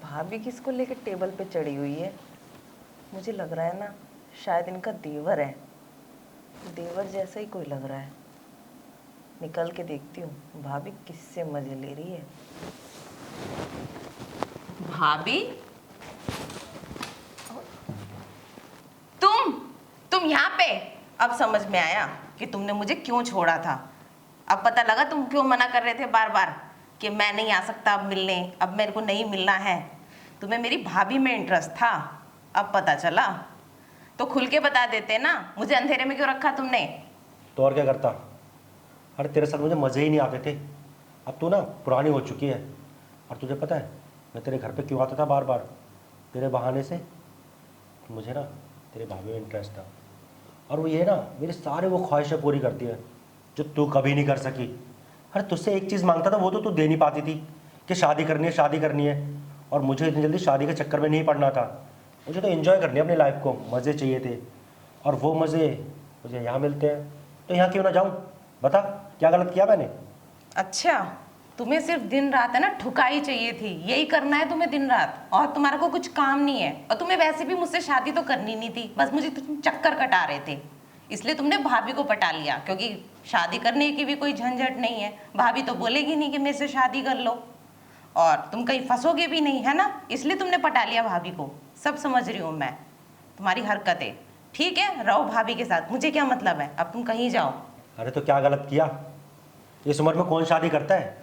भाभी किसको लेकर टेबल पे चढ़ी हुई है? मुझे लग रहा है ना, शायद इनका देवर है। देवर जैसा ही कोई लग रहा है। निकल के देखती हूँ भाभी किससे मजे ले रही है। भाभी, तुम यहाँ पे? अब समझ में आया कि तुमने मुझे क्यों छोड़ा था। अब पता लगा तुम क्यों मना कर रहे थे बार बार कि मैं नहीं आ सकता अब मिलने, अब मेरे को नहीं मिलना है। तुम्हें मेरी भाभी में इंटरेस्ट था, अब पता चला। तो खुल के बता देते ना, मुझे अंधेरे में क्यों रखा तुमने? तो और क्या करता। अरे तेरे साथ मुझे मज़े ही नहीं आते थे। अब तू ना पुरानी हो चुकी है। और तुझे पता है मैं तेरे घर पे क्यों आता था बार बार? तेरे बहाने से। मुझे ना तेरे भाभी में इंटरेस्ट था, और वो ये ना मेरी सारे वो ख्वाहिशें पूरी करती है जो तू कभी नहीं कर सकी। अरे तुझसे एक चीज़ मांगता था, वो तो तू दे नहीं पाती थी कि शादी करनी है, शादी करनी है। और मुझे इतनी जल्दी शादी के चक्कर में नहीं पड़ना था। मुझे तो एंजॉय करनी है अपनी लाइफ को, मज़े चाहिए थे। और वो मज़े मुझे यहाँ मिलते हैं, तो यहाँ क्यों ना जाऊँ? बता क्या गलत किया मैंने? अच्छा, तुम्हें सिर्फ दिन रात है ना ठुकाई चाहिए थी, यही करना है तुम्हें दिन रात, और तुम्हारा को कुछ काम नहीं है। और तुम्हें वैसे भी मुझसे शादी तो करनी नहीं थी, बस मुझे तुम चक्कर कटा रहे थे, इसलिए तुमने भाभी को पटा लिया। क्योंकि शादी करने की भी कोई झंझट नहीं है, भाभी तो बोलेगी नहीं कि मेरे से शादी कर लो, और तुम कहीं फंसोगे भी नहीं, है ना? इसलिए तुमने पटा लिया भाभी को। सब समझ रही हूँ मैं तुम्हारी हरकतें। ठीक है, रहो भाभी के साथ, मुझे क्या मतलब है, अब तुम कहीं जाओ। अरे तो क्या गलत किया? इस उम्र में कौन शादी करता है?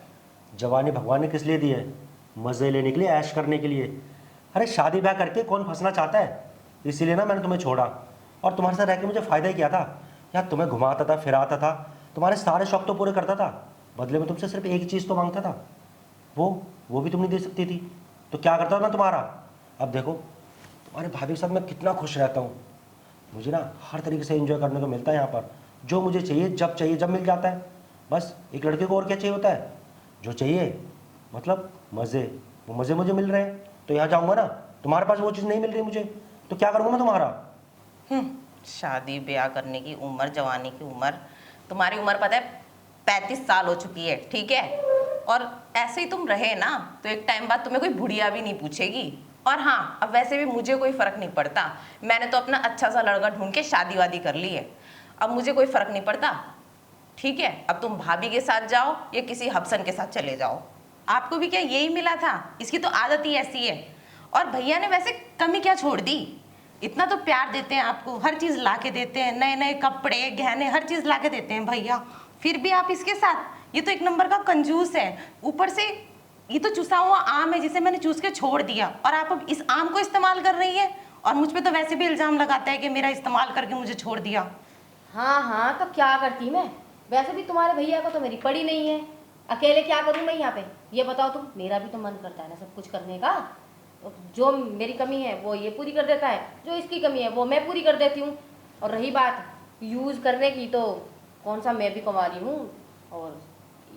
जवानी भगवान ने किस लिए दी है? मज़े लेने के लिए, ऐश करने के लिए। अरे शादी ब्याह करके कौन फंसना चाहता है? इसीलिए ना मैंने तुम्हें छोड़ा, और तुम्हारे साथ रह के मुझे फ़ायदा ही क्या था? यार तुम्हें घुमाता था, फिराता था, तुम्हारे सारे शौक तो पूरे करता था, बदले में तुमसे सिर्फ एक चीज़ तो मांगता था, वो भी तुम नहीं दे सकती थी। तो क्या करता था तुम्हारा? अब देखो तुम्हारे भाभी के साथ मैं कितना खुश रहता हूँ। मुझे ना हर तरीके से एंजॉय करने को मिलता है यहाँ पर। जो मुझे चाहिए जब मिल जाता है। बस एक लड़के को और क्या चाहिए होता है? जो चाहिए मतलब मज़े, वो मज़े मुझे मिल रहे हैं, तो यहाँ जाऊँगा ना, तुम्हारे पास वो चीज़ नहीं मिल रही मुझे, तो क्या करूँगा मैं तुम्हारा? शादी ब्याह करने की उम्र, जवानी की उम्र, तुम्हारी उम्र पता है 35 साल हो चुकी है, ठीक है? और ऐसे ही तुम रहे ना तो एक टाइम बाद तुम्हें कोई बुढ़िया भी नहीं पूछेगी। और हाँ, अब वैसे भी मुझे कोई फर्क नहीं पड़ता, मैंने तो अपना अच्छा सा लड़का ढूंढ के शादी वादी कर ली है, अब मुझे कोई फर्क नहीं पड़ता। ठीक है, अब तुम भाभी के साथ जाओ या किसी हबसन के साथ चले जाओ। आपको भी क्या यही मिला था? इसकी तो आदत ही ऐसी है। और भैया ने वैसे कमी क्या छोड़ दी? इतना तो प्यार देते हैं आपको, हर चीज ला के देते हैं, नए नए कपड़े गहने हर चीज ला के देते हैं भैया, फिर भी आप इसके साथ? ये तो एक नंबर का कंजूस है। ऊपर से ये तो चुसा हुआ आम है जिसे मैंने चूस के छोड़ दिया, और आप अब इस आम को इस्तेमाल कर रही है। और मुझ पे तो वैसे भी इल्जाम लगाता है कि मेरा इस्तेमाल करके मुझे छोड़ दिया। हाँ हाँ, तो क्या करती मैं? वैसे भी तुम्हारे भैया को तो मेरी पड़ी नहीं है, अकेले क्या करूँ मैं यहाँ पे? ये बताओ तुम, मेरा भी तो मन करता है ना सब कुछ करने का। तो जो मेरी कमी है वो ये पूरी कर देता है, जो इसकी कमी है वो मैं पूरी कर देती हूँ। और रही बात यूज़ करने की, तो कौन सा मैं भी कमा रही हूँ और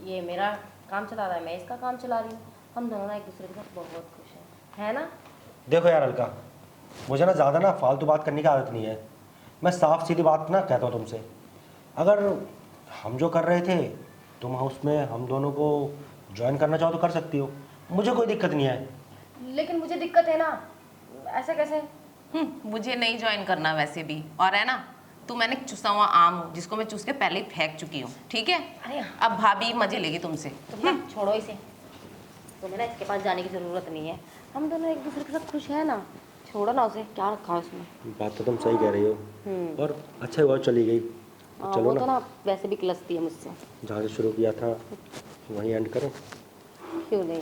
ये मेरा काम चला रहा है, मैं इसका काम चला रही हूँ। हम दोनों ना एक दूसरे के साथ बहुत खुश हैं, है ना? देखो यार अलका, मुझे ना ज़्यादा ना फालतू बात करने की आदत नहीं है। मैं साफ सीधी बात ना कहता हूँ तुमसे। अगर हम जो कर रहे थे तुम उसमें हम दोनों को ज्वाइन करना चाहो तो कर सकती हो, मुझे कोई दिक्कत नहीं है। लेकिन मुझे दिक्कत है ना, ऐसा कैसे? मुझे नहीं ज्वाइन करना वैसे भी, और है ना, तू मैंने चुसा हुआ आम हूँ जिसको मैं चूस के पहले ही फेंक चुकी हूँ, ठीक है? अरे अब भाभी मजे लेगी तुमसे। तुम ना छोड़ो इसे, तुम्हें ना इसके पास जाने की ज़रूरत नहीं है। हम दोनों एक दूसरे के साथ खुश हैं ना, छोड़ो ना उसे, क्या रखा है उसमें? बात तो तुम सही कह रही हो, और अच्छा हुआ चली गई। चलो वो ना, तो ना वैसे भी क्लसती है मुझसे। जहाँ से शुरू किया था वहीं एंड करो। क्यों नहीं?